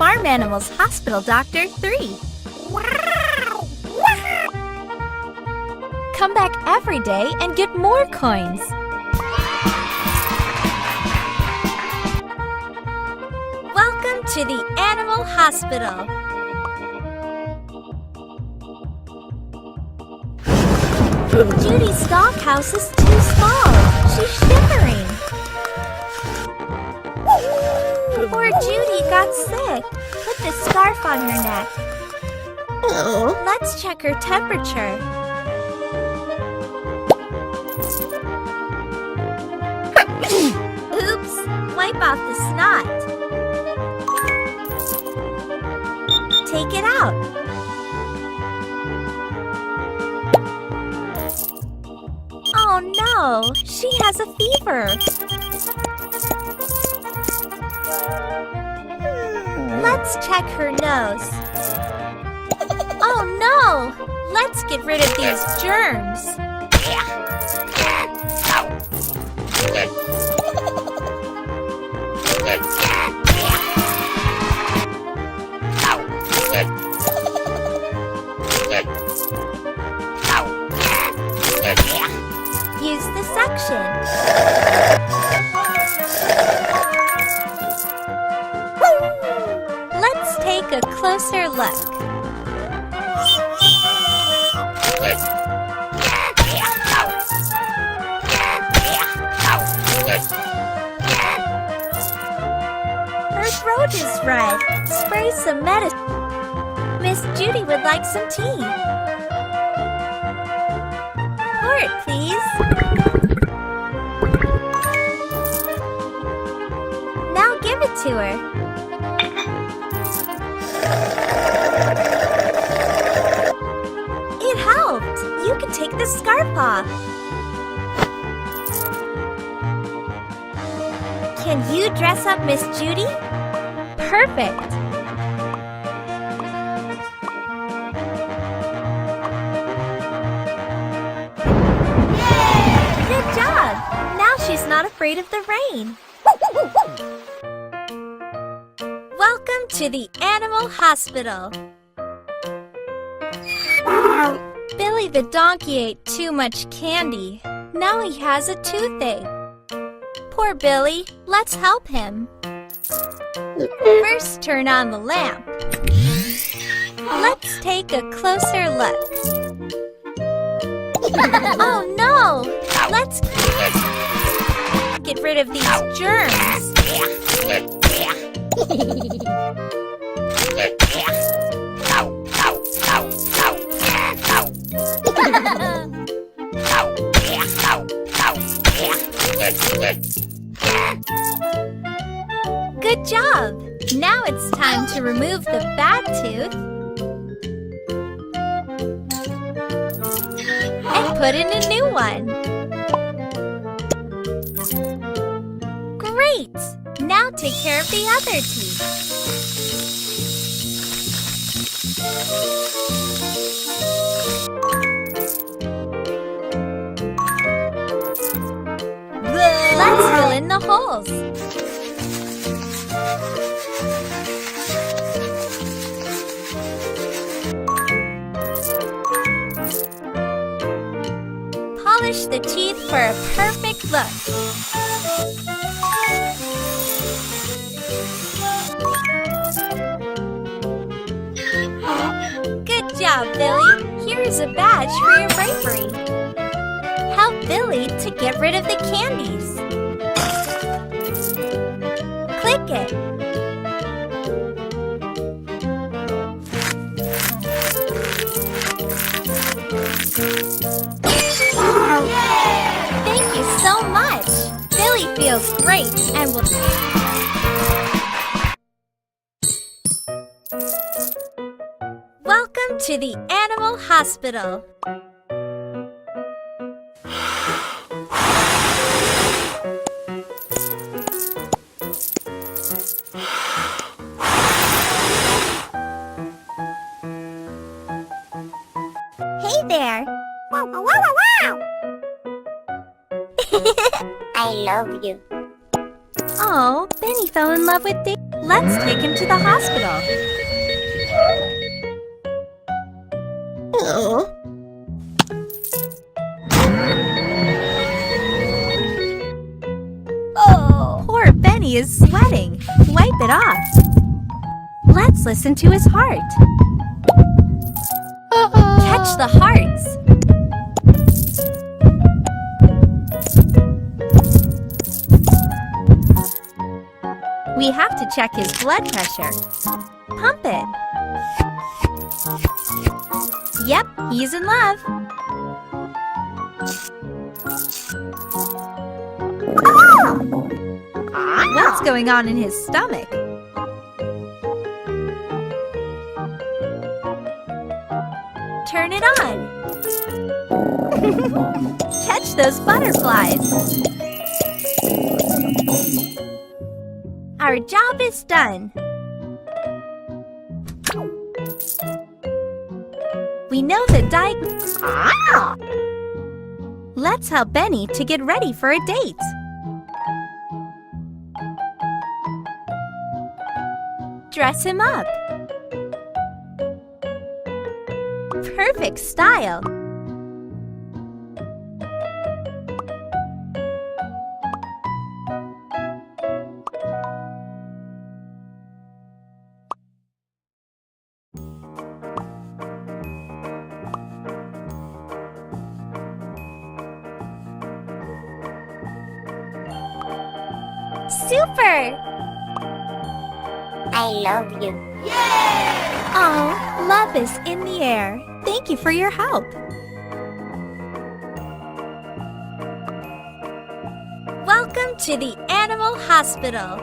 Farm Animals Hospital Doctor 3. Come back every day and get more coins. Welcome to the Animal Hospital. Judy's doghouse is too small. She's shivering. Poor Judy got sick. Put the scarf on her neck. Let's check her temperature. Oops! Wipe off the snot. Take it out. Oh no! She has a fever. Let's check her nose. Oh no! Let's get rid of these germs. Use the suction. Let's take a closer look. Her throat is red. Spray some medicine. Miss Judy would like some tea. Pour it, please. Now give it to her. It helped. You can take the scarf off. Can you dress up Miss Judy? Perfect. Good job! Now she's not afraid of the rain. Welcome to the Animal Hospital. Billy the donkey ate too much candy. Now he has a toothache. Poor Billy, let's help him. First, turn on the lamp. Let's take a closer look. Oh no! Let's get rid of these germs. Good job! Now it's time to remove the bad tooth and put in a new one. Great! Now take care of the other teeth. Let's fill in the holes. Polish the teeth for a perfect look. Good job, Billy. Here's a badge for your bravery. Help Billy to get rid of the candies. Click it. Thank you so much. Billy feels great and will... Welcome to the Animal Hospital. Hey there. Wow, wow, wow, wow, wow. I love you. Oh, Benny fell in love with Dave. Let's take him to the hospital. Oh, poor Benny is sweating. Wipe it off. Let's listen to his heart. Catch the hearts. We have to check his blood pressure. Pump it. Yep, he's in love. What's going on in his stomach? Turn it on. Catch those butterflies. Our job is done. We know the Let's help Benny to get ready for a date. Dress him up. Perfect style. Super! I love you. Oh, love is in the air. Thank you for your help. Welcome to the Animal Hospital.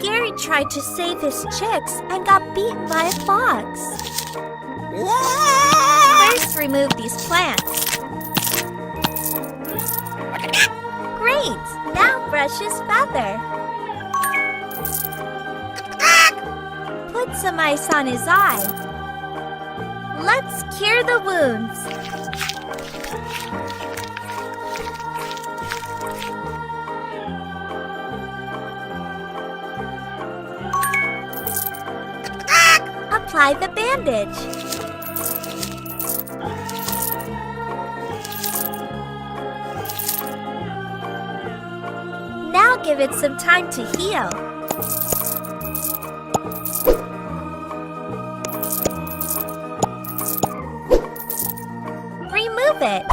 Gary tried to save his chicks and got beaten by a fox. First, remove these plants. Great! Now brush his feather. Put some ice on his eye. Let's cure the wounds. Apply the bandage. Now give it some time to heal. Remove it.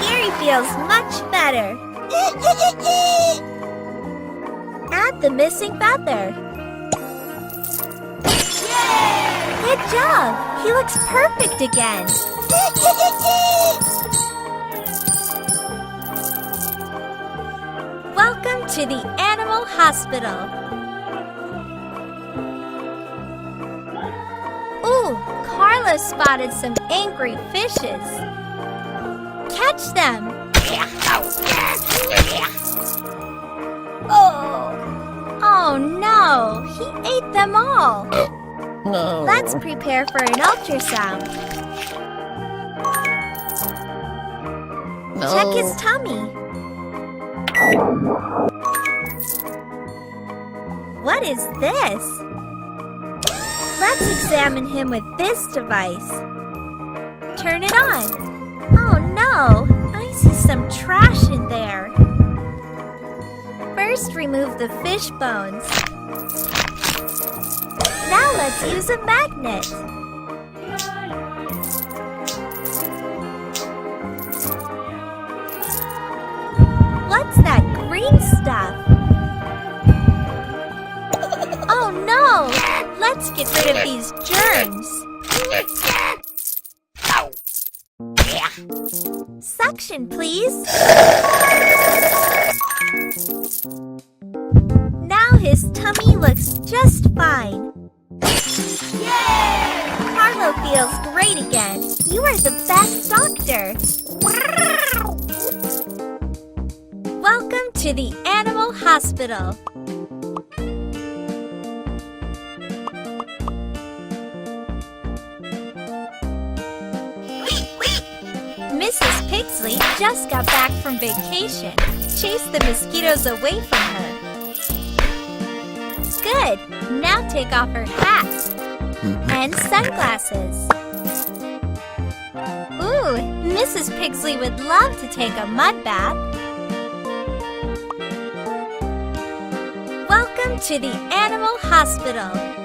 Gary feels much better. Add the missing feather. Good job! He looks perfect again. Welcome to the Animal Hospital. Ooh, Carla spotted some angry fishes. Catch them! Oh no! He ate them all! No. Let's prepare for an ultrasound. No. Check his tummy. What is this? Let's examine him with this device. Turn it on. Oh no! I see some trash in there. First, remove the fish bones. Now let's use a magnet. What's that green stuff? Oh no! Let's get rid of these germs. Suction, please. Now his tummy looks just fine. Carlo feels great again. You are the best doctor. Welcome to the Animal Hospital. Mrs. Pigsley just got back from vacation. Chase the mosquitoes away from her. Good. Now take off her hat and sunglasses. Ooh, Mrs. Pigsley would love to take a mud bath. Welcome to the animal hospital.